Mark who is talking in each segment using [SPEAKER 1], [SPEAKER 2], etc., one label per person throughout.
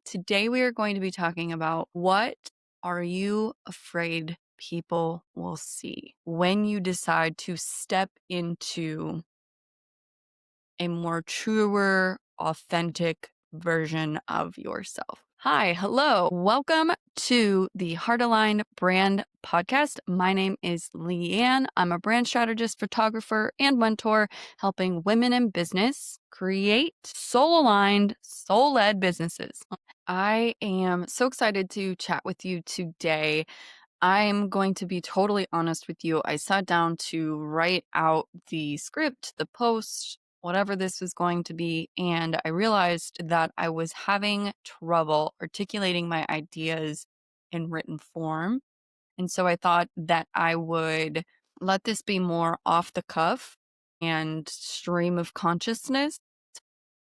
[SPEAKER 1] Today we are going to be talking about what are you afraid people will see when you decide to step into a more truer, authentic version of yourself. Hi, hello. Welcome to the Heart Aligned Brand Podcast. My name is Leanne. I'm a brand strategist, photographer, and mentor helping women in business create soul aligned, soul led businesses. I am so excited to chat with you today. I'm going to be totally honest with you. I sat down to write out the script, the post, whatever this was going to be, and I realized that I was having trouble articulating my ideas in written form. And so I thought that I would let this be more off the cuff and stream of consciousness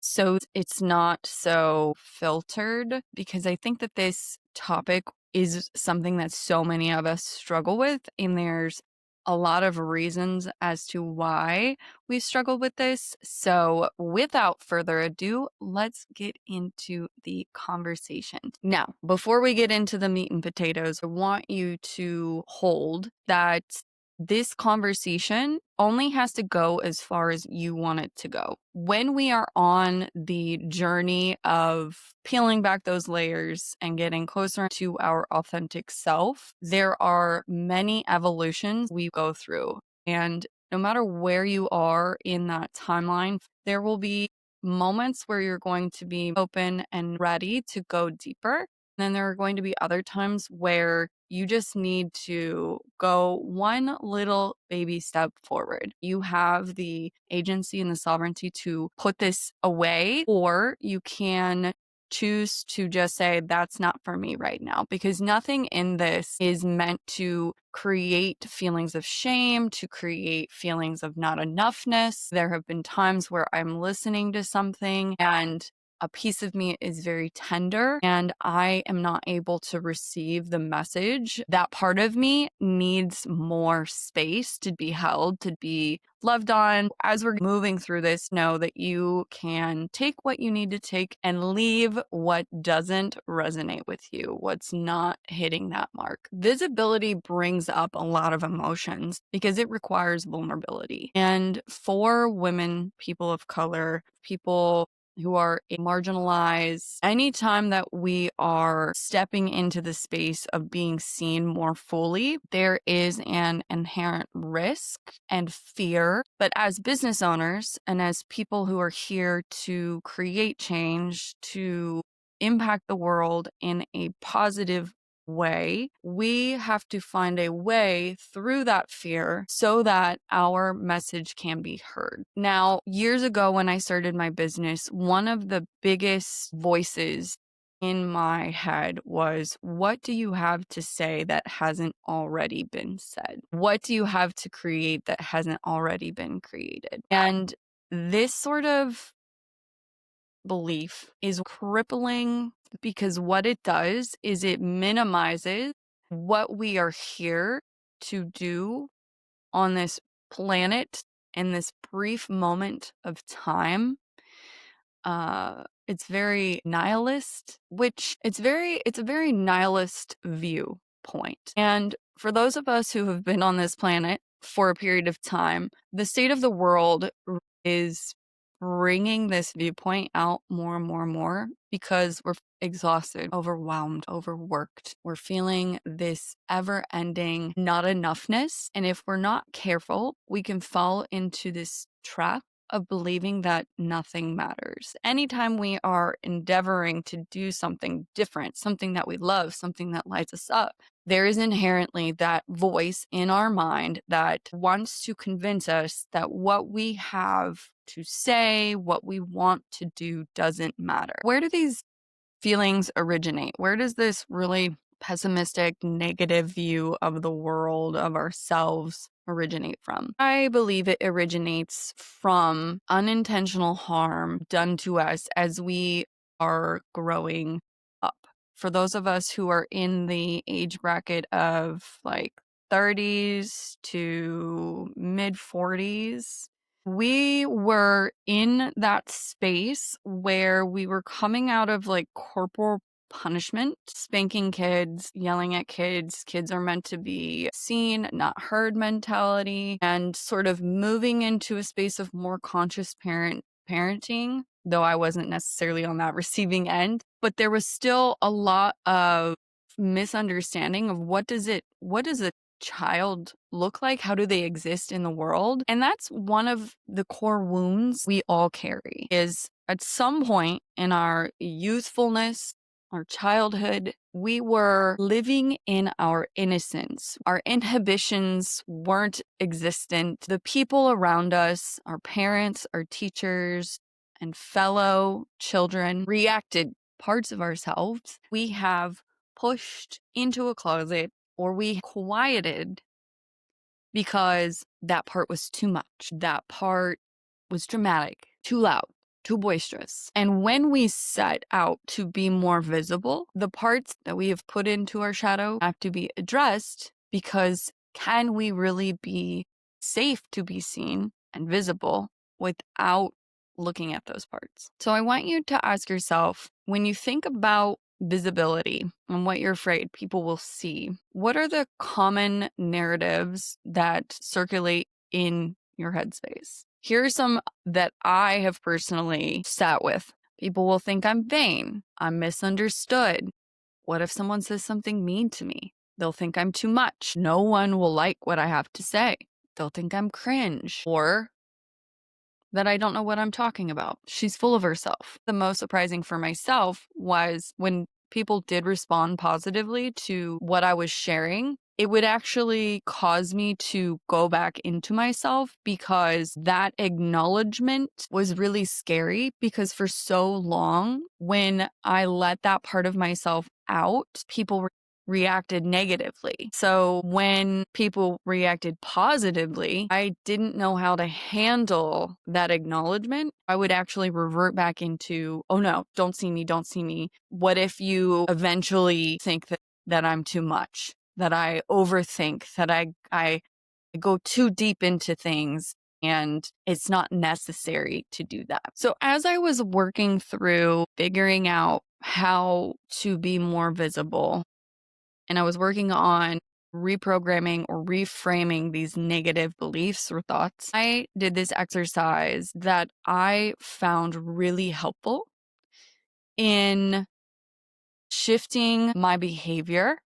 [SPEAKER 1] so it's not so filtered, because I think that this topic is something that so many of us struggle with. And there's a lot of reasons as to why we struggle with this. So without further ado, let's get into the conversation. Now, before we get into the meat and potatoes, I want you to hold that this conversation only has to go as far as you want it to go. When we are on the journey of peeling back those layers and getting closer to our authentic self, there are many evolutions we go through. And no matter where you are in that timeline, there will be moments where you're going to be open and ready to go deeper. Then there are going to be other times where you just need to go one little baby step forward. You have the agency and the sovereignty to put this away, or you can choose to just say, that's not for me right now, because nothing in this is meant to create feelings of shame, to create feelings of not enoughness. There have been times where I'm listening to something and a piece of me is very tender and I am not able to receive the message. That part of me needs more space to be held, to be loved on. As we're moving through this, know that you can take what you need to take and leave what doesn't resonate with you, what's not hitting that mark. Visibility brings up a lot of emotions because it requires vulnerability. And for women, people of color, people who are marginalized, anytime that we are stepping into the space of being seen more fully, there is an inherent risk and fear. But as business owners and as people who are here to create change, to impact the world in a positive way, we have to find a way through that fear so that our message can be heard. Now, years ago when I started my business, one of the biggest voices in my head was, what do you have to say that hasn't already been said? What do you have to create that hasn't already been created? And this sort of belief is crippling, because what it does is it minimizes what we are here to do on this planet in this brief moment of time. It's very nihilist, which it's a very nihilist viewpoint. And for those of us who have been on this planet for a period of time, the state of the world is bringing this viewpoint out more and more and more because we're exhausted, overwhelmed, overworked. We're feeling this ever ending not enoughness. And if we're not careful, we can fall into this trap of believing that nothing matters. Anytime we are endeavoring to do something different, something that we love, something that lights us up, there is inherently that voice in our mind that wants to convince us that what we have to say, what we want to do doesn't matter. Where do these feelings originate? Where does this really pessimistic, negative view of the world, of ourselves, originate from? I believe it originates from unintentional harm done to us as we are growing up. For those of us who are in the age bracket of like 30s to mid 40s, we were in that space where we were coming out of like corporal punishment, spanking kids, yelling at kids. Kids are meant to be seen, not heard mentality, and sort of moving into a space of more conscious parenting, though I wasn't necessarily on that receiving end. But there was still a lot of misunderstanding of what does a child look like? How do they exist in the world? And that's one of the core wounds we all carry is at some point in our youthfulness, our childhood, we were living in our innocence. Our inhibitions weren't existent. The people around us, our parents, our teachers, and fellow children reacted parts of ourselves we have pushed into a closet or we quieted because that part was too much. That part was dramatic, too loud, too boisterous. And when we set out to be more visible, the parts that we have put into our shadow have to be addressed because can we really be safe to be seen and visible without looking at those parts? So I want you to ask yourself, when you think about visibility and what you're afraid people will see, what are the common narratives that circulate in your headspace? Here are some that I have personally sat with. People will think I'm vain, I'm misunderstood. What if someone says something mean to me? They'll think I'm too much. No one will like what I have to say. They'll think I'm cringe or that I don't know what I'm talking about. She's full of herself. The most surprising for myself was when people did respond positively to what I was sharing. It would actually cause me to go back into myself because that acknowledgement was really scary because for so long, when I let that part of myself out, people reacted negatively. So when people reacted positively, I didn't know how to handle that acknowledgement. I would actually revert back into, oh no, don't see me, don't see me. What if you eventually think that I'm too much, that I overthink, that I go too deep into things and it's not necessary to do that. So as I was working through figuring out how to be more visible, and I was working on reprogramming or reframing these negative beliefs or thoughts, I did this exercise that I found really helpful in shifting my behavior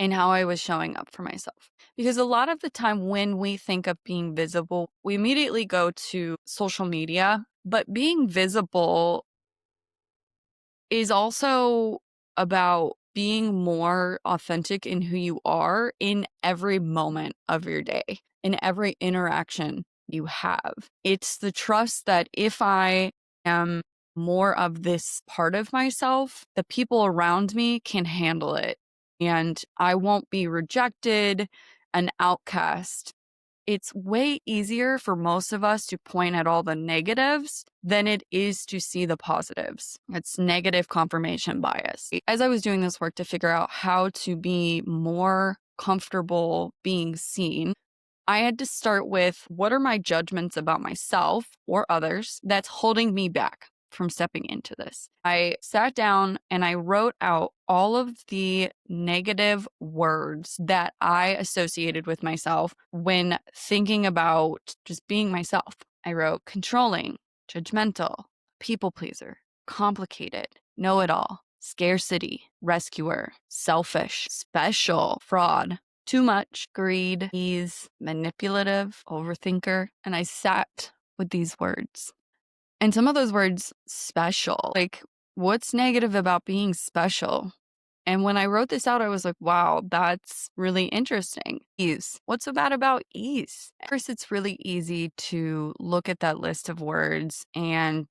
[SPEAKER 1] and how I was showing up for myself. Because a lot of the time when we think of being visible, we immediately go to social media, but being visible is also about being more authentic in who you are in every moment of your day, in every interaction you have. It's the trust that if I am more of this part of myself, the people around me can handle it and I won't be rejected, an outcast. It's way easier for most of us to point at all the negatives than it is to see the positives. It's negative confirmation bias. As I was doing this work to figure out how to be more comfortable being seen, I had to start with what are my judgments about myself or others that's holding me back from stepping into this. I sat down and I wrote out all of the negative words that I associated with myself when thinking about just being myself. I wrote controlling, judgmental, people pleaser, complicated, know it all, scarcity, rescuer, selfish, special, fraud, too much, greed, ease, manipulative, overthinker. And I sat with these words. And some of those words, special, like what's negative about being special? And when I wrote this out, I was like, wow, that's really interesting. Ease. What's so bad about ease? At first, it's really easy to look at that list of words and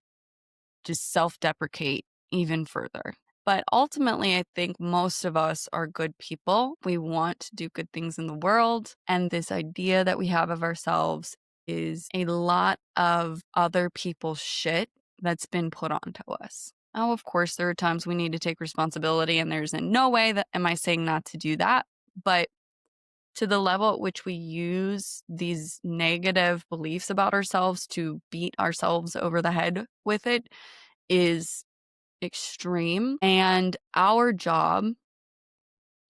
[SPEAKER 1] just self deprecate even further. But ultimately, I think most of us are good people. We want to do good things in the world. And this idea that we have of ourselves is a lot of other people's shit that's been put onto us. Now, of course, there are times we need to take responsibility, and there's in no way that am I saying not to do that. But to the level at which we use these negative beliefs about ourselves to beat ourselves over the head with it is extreme. And our job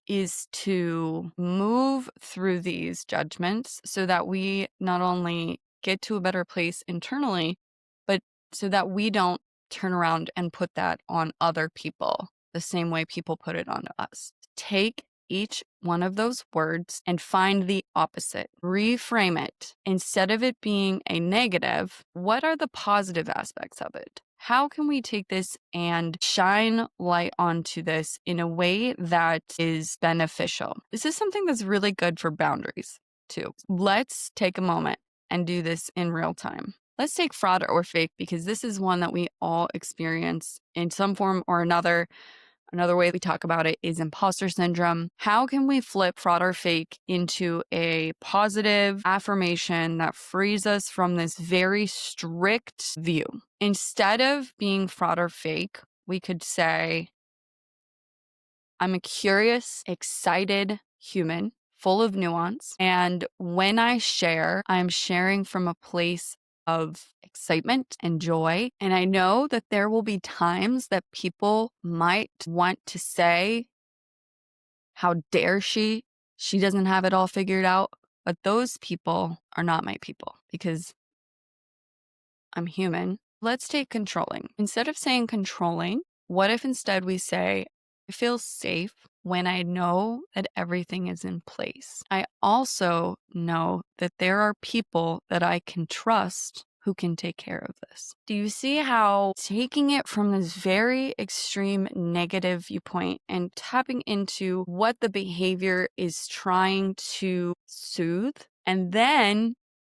[SPEAKER 1] is to move through these judgments so that we not only get to a better place internally, but so that we don't turn around and put that on other people the same way people put it on us. Take each one of those words and find the opposite. Reframe it. Instead of it being a negative, what are the positive aspects of it? How can we take this and shine light onto this in a way that is beneficial? This is something that's really good for boundaries, too. Let's take a moment and do this in real time. Let's take fraud or fake, because this is one that we all experience in some form or another. Another way we talk about it is imposter syndrome. How can we flip fraud or fake into a positive affirmation that frees us from this very strict view? Instead of being fraud or fake, we could say, I'm a curious, excited human full of nuance. And when I share, I'm sharing from a place of excitement and joy. And I know that there will be times that people might want to say, how dare she? She doesn't have it all figured out. But those people are not my people, because I'm human. Let's take controlling. Instead of saying controlling, what if instead we say, I feel safe when I know that everything is in place. I also know that there are people that I can trust who can take care of this. Do you see how taking it from this very extreme negative viewpoint and tapping into what the behavior is trying to soothe, and then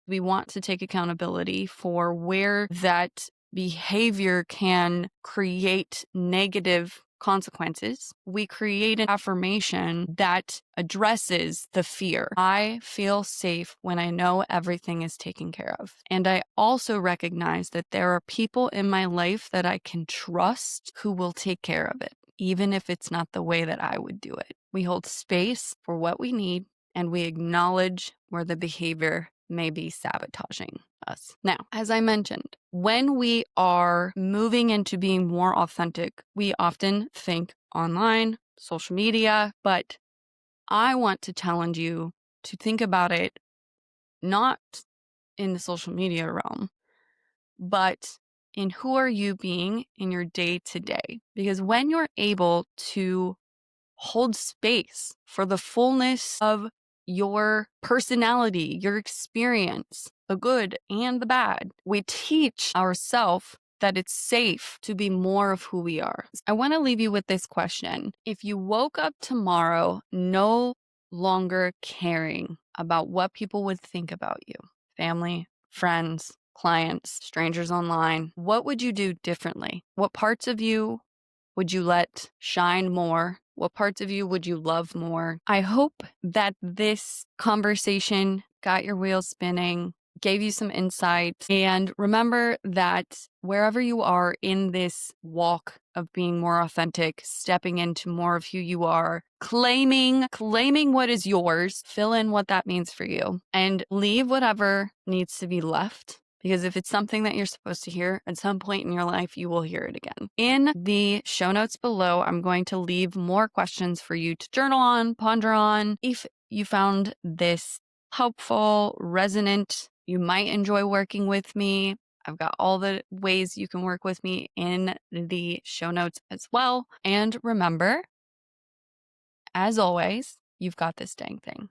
[SPEAKER 1] we want to take accountability for where that behavior can create negative consequences. We create an affirmation that addresses the fear. I feel safe when I know everything is taken care of. And I also recognize that there are people in my life that I can trust who will take care of it, even if it's not the way that I would do it. We hold space for what we need, and we acknowledge where the behavior may be sabotaging us. Now, as I mentioned, when we are moving into being more authentic, we often think online, social media, but I want to challenge you to think about it not in the social media realm, but in who are you being in your day to day. Because when you're able to hold space for the fullness of your personality, your experience, the good and the bad, we teach ourselves that it's safe to be more of who we are. I want to leave you with this question. If you woke up tomorrow no longer caring about what people would think about you, family, friends, clients, strangers online, what would you do differently? What parts of you would you let shine more? What parts of you would you love more? I hope that this conversation got your wheels spinning, gave you some insight. And remember that wherever you are in this walk of being more authentic, stepping into more of who you are, claiming what is yours, fill in what that means for you, and leave whatever needs to be left. Because if it's something that you're supposed to hear, at some point in your life, you will hear it again. In the show notes below, I'm going to leave more questions for you to journal on, ponder on. If you found this helpful, resonant, you might enjoy working with me. I've got all the ways you can work with me in the show notes as well. And remember, as always, you've got this dang thing.